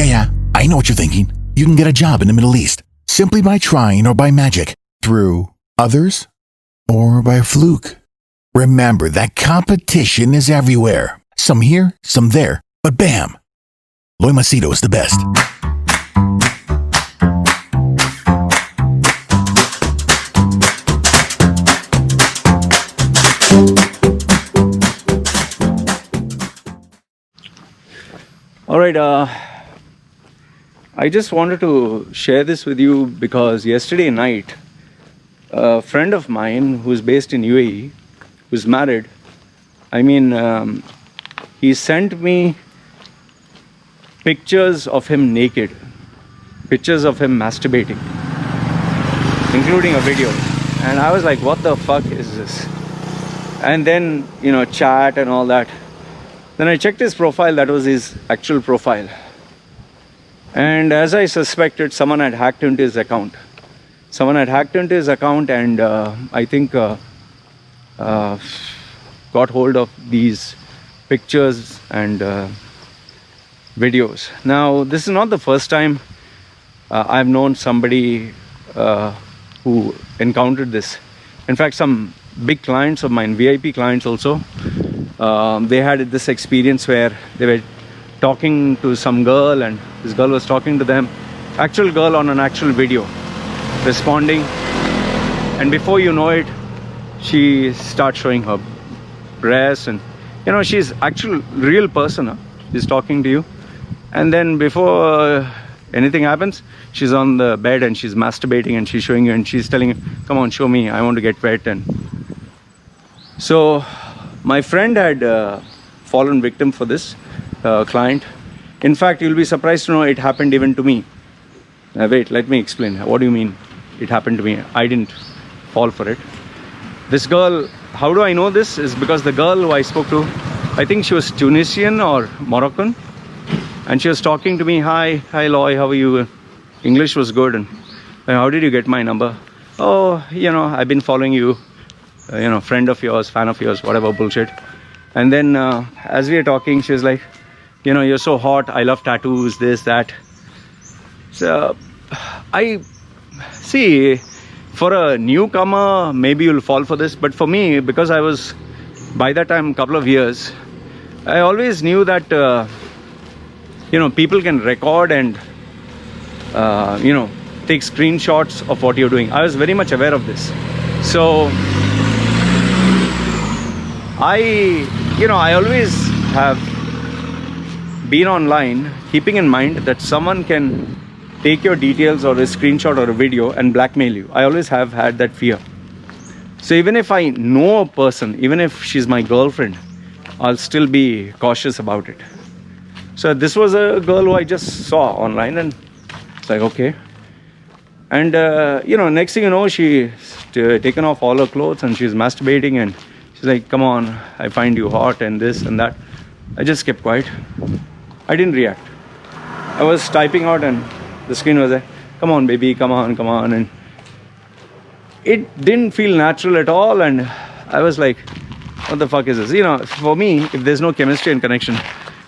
Yeah, I know what you're thinking. You can get a job in the Middle East simply by trying or by magic, through others, or by a fluke. Remember that competition is everywhere. Some here, some there, but bam! Loy Macedo is the best. All right, I just wanted to share this with you because yesterday night, a friend of mine who's based in UAE, who's married, he sent me pictures of him naked, pictures of him masturbating, including a video. And I was like, what the fuck is this? And then, chat and all that. Then I checked his profile, that was his actual profile. And as I suspected, someone had hacked into his account. And I think got hold of these pictures and videos. Now, this is not the first time I've known somebody who encountered this. In fact, some big clients of mine, VIP clients also, they had this experience where they were talking to some girl and this girl was talking to them, actual girl on an actual video, responding, and before you know it, she starts showing her breasts, and she's actual real person, she's talking to you, and then before anything happens, she's on the bed and she's masturbating and she's showing you and she's telling you, come on, show me, I want to get wet. And so my friend had fallen victim for this client. In fact, you'll be surprised to know it happened even to me. Wait, let me explain. What do you mean it happened to me? I didn't fall for it. This girl, how do I know this? Is because the girl who I spoke to, I think she was Tunisian or Moroccan, and she was talking to me, hi Loy, how are you? English was good. And how did you get my number? Oh, I've been following you, friend of yours, fan of yours, whatever bullshit. And then as we are talking, she was like, you're so hot, I love tattoos, this, that. So I see, for a newcomer, maybe you'll fall for this, but for me, because I was by that time a couple of years, I always knew that people can record and take screenshots of what you're doing. I was very much aware of this. So I always have been online keeping in mind that someone can take your details or a screenshot or a video and blackmail you. I always have had that fear. So even if I know a person, even if she's my girlfriend, I'll still be cautious about it. So this was a girl who I just saw online, and it's like, okay. And next thing you know, she's taken off all her clothes and she's masturbating, and she's like, come on, I find you hot and this and that. I just kept quiet. I didn't react. I was typing out and the screen was there, come on baby, come on. And it didn't feel natural at all. And I was like, what the fuck is this? For me, if there's no chemistry and connection,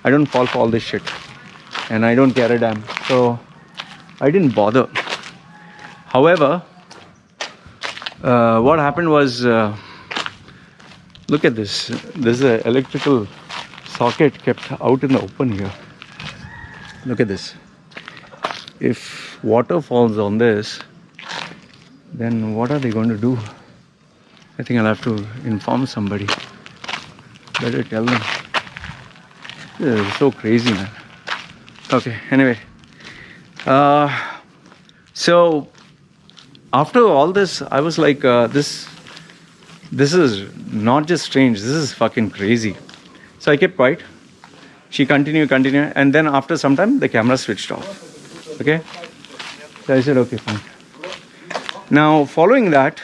I don't fall for all this shit. And I don't care a damn. So I didn't bother. However, what happened was, look at this. There's an electrical socket kept out in the open here. Look at this. If water falls on this, then what are they going to do? I think I'll have to inform somebody. Better tell them. This is so crazy, man. Okay, anyway. So after all this, I was like, this is not just strange, this is fucking crazy. So I kept quiet. She continued, and then after some time, the camera switched off. Okay? So I said, okay, fine. Now, following that,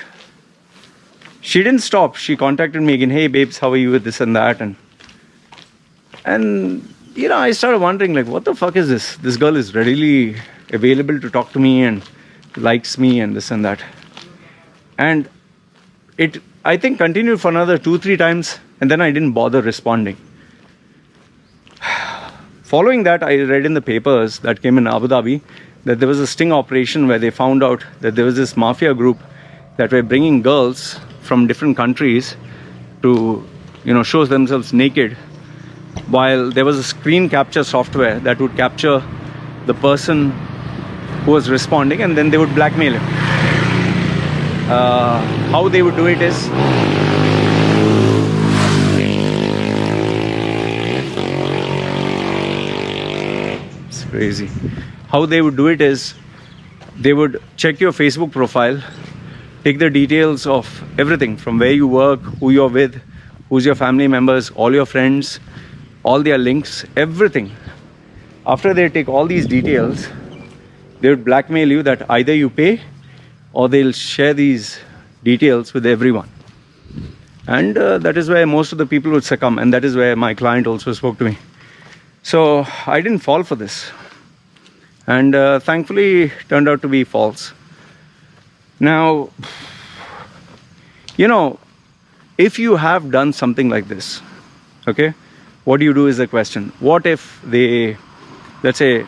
she didn't stop. She contacted me again, hey babes, how are you with this and that? And I started wondering, like, what the fuck is this? This girl is readily available to talk to me and likes me and this and that. And it, I think, continued for another 2-3 times, and then I didn't bother responding. Following that, I read in the papers that came in Abu Dhabi that there was a sting operation where they found out that there was this mafia group that were bringing girls from different countries to, show themselves naked, while there was a screen capture software that would capture the person who was responding, and then they would blackmail him. How they would do it is, it's crazy. How they would do it is, they would check your Facebook profile, take the details of everything from where you work, who you're with, who's your family members, all your friends, all their links, everything. After they take all these details, they would blackmail you that either you pay or they'll share these details with everyone. And that is where most of the people would succumb, and that is where my client also spoke to me. So I didn't fall for this, and thankfully it turned out to be false. Now, if you have done something like this, okay, what do you do is the question. What if they, let's say,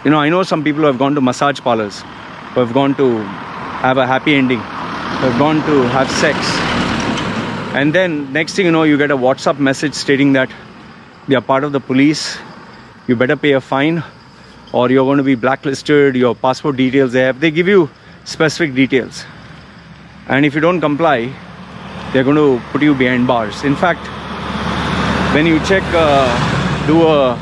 I know some people who have gone to massage parlors, who have gone to have a happy ending, who have gone to have sex, and then next thing you know, you get a WhatsApp message stating that they are part of the police, you better pay a fine, or you're going to be blacklisted, your passport details they give you specific details, and if you don't comply, they're going to put you behind bars. In fact, when you check, do a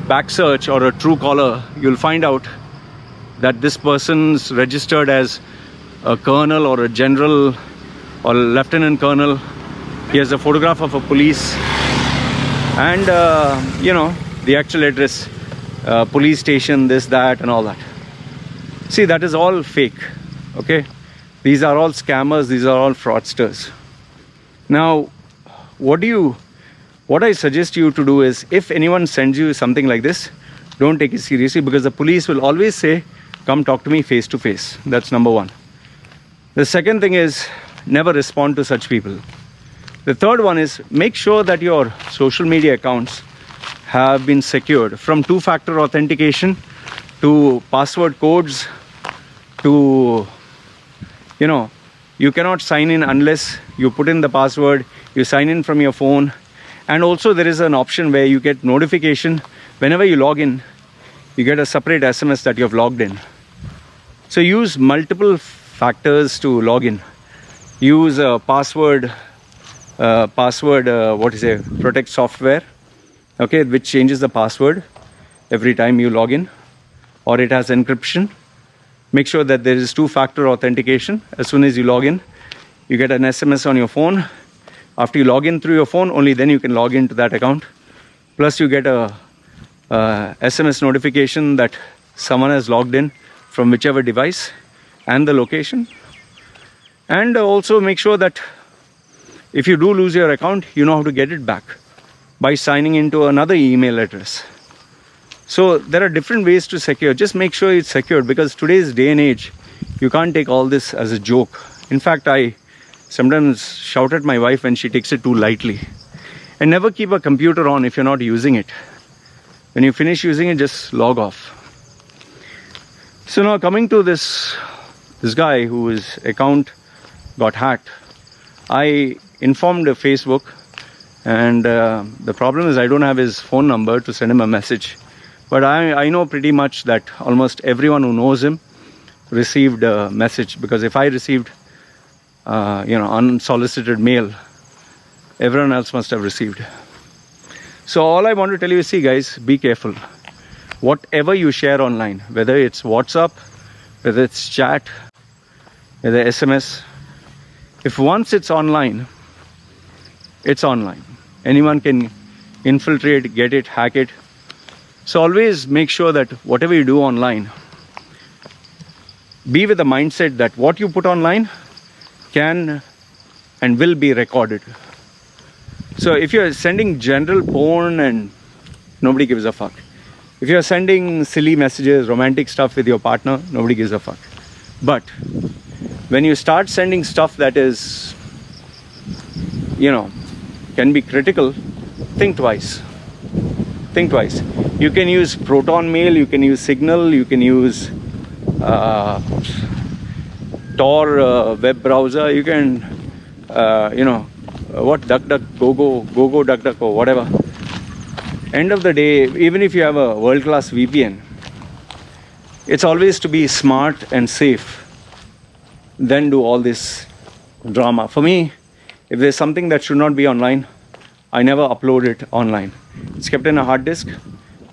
back search or a Truecaller, you'll find out that this person's registered as a colonel or a general or lieutenant colonel. He has a photograph of a police, and the actual address, police station, this, that, and all that. See, that is all fake. Okay, these are all scammers, these are all fraudsters. Now, what I suggest you to do is, if anyone sends you something like this, don't take it seriously, because the police will always say, come talk to me face to face. That's number one. The second thing is, never respond to such people. The third one is, make sure that your social media accounts have been secured, from two-factor authentication to password codes to, you cannot sign in unless you put in the password, you sign in from your phone. And also there is an option where you get notification whenever you log in, you get a separate SMS that you have logged in. So use multiple factors to log in. Use a password protect software, okay, which changes the password every time you log in, or it has encryption. Make sure that there is two-factor authentication. As soon as you log in, you get an SMS on your phone. After you log in through your phone, only then you can log into that account. Plus you get a SMS notification that someone has logged in from whichever device and the location. And also make sure that if you do lose your account, you know how to get it back by signing into another email address. So there are different ways to secure. Just make sure it's secured, because today's day and age, you can't take all this as a joke. In fact, I sometimes shout at my wife when she takes it too lightly. And never keep a computer on if you're not using it. When you finish using it, just log off. So now coming to this guy whose account got hacked, I informed Facebook, and the problem is I don't have his phone number to send him a message. But I know pretty much that almost everyone who knows him received a message, because if I received unsolicited mail, everyone else must have received. So all I want to tell you is, see guys, be careful. Whatever you share online, whether it's WhatsApp, whether it's chat, whether SMS, if once it's online, it's online. Anyone can infiltrate, get it, hack it. So always make sure that whatever you do online, be with the mindset that what you put online can and will be recorded. So if you're sending general porn, and nobody gives a fuck. If you're sending silly messages, romantic stuff with your partner, nobody gives a fuck. But when you start sending stuff that is, can be critical, think twice. think twice. You can use Proton Mail, you can use Signal, you can use Tor web browser, you can DuckDuckGo, DuckDuck, or whatever. End of the day, even if you have a world-class VPN, it's always to be smart and safe, then do all this drama. For me, if there's something that should not be online, I never upload it online. It's kept in a hard disk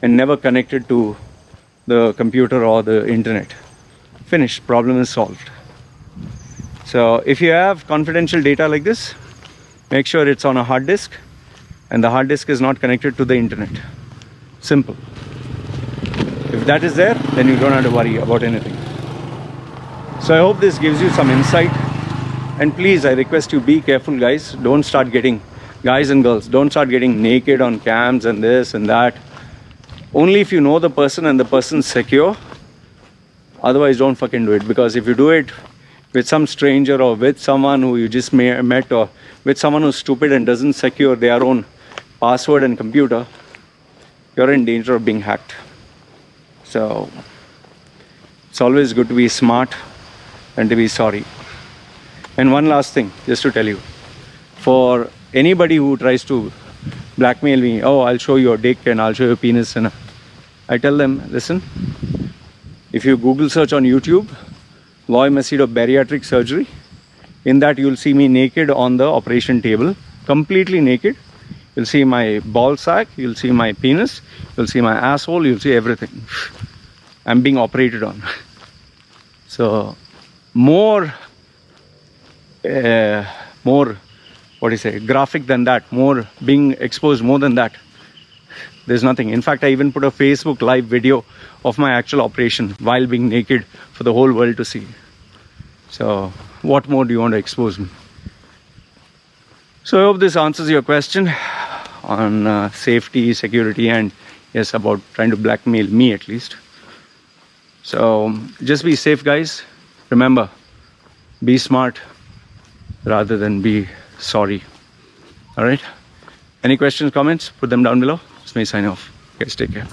and never connected to the computer or the internet. Finished, problem is solved. So if you have confidential data like this, make sure it's on a hard disk and the hard disk is not connected to the internet. Simple. If that is there, then you don't have to worry about anything. So I hope this gives you some insight. And please, I request you, be careful, guys. Don't start getting, guys and girls, don't start getting naked on cams and this and that. Only if you know the person and the person's secure. Otherwise, don't fucking do it. Because if you do it with some stranger or with someone who you just met, or with someone who's stupid and doesn't secure their own password and computer, you're in danger of being hacked. So it's always good to be smart and to be sorry. And one last thing, just to tell you, for anybody who tries to blackmail me, oh, I'll show you your dick and I'll show you your penis, and I tell them, listen, if you Google search on YouTube, Loy Macedo bariatric surgery, in that you'll see me naked on the operation table, completely naked. You'll see my ball sack, you'll see my penis, you'll see my asshole, you'll see everything. I'm being operated on. So more graphic than that, more being exposed more than that, there's nothing. In fact, I even put a Facebook live video of my actual operation while being naked for the whole world to see. So what more do you want to expose me? So I hope this answers your question on safety, security, and yes, about trying to blackmail me at least. So just be safe, guys. Remember, be smart rather than be sorry. All right? Any questions, comments? Put them down below. It's me signing off. Guys, take care.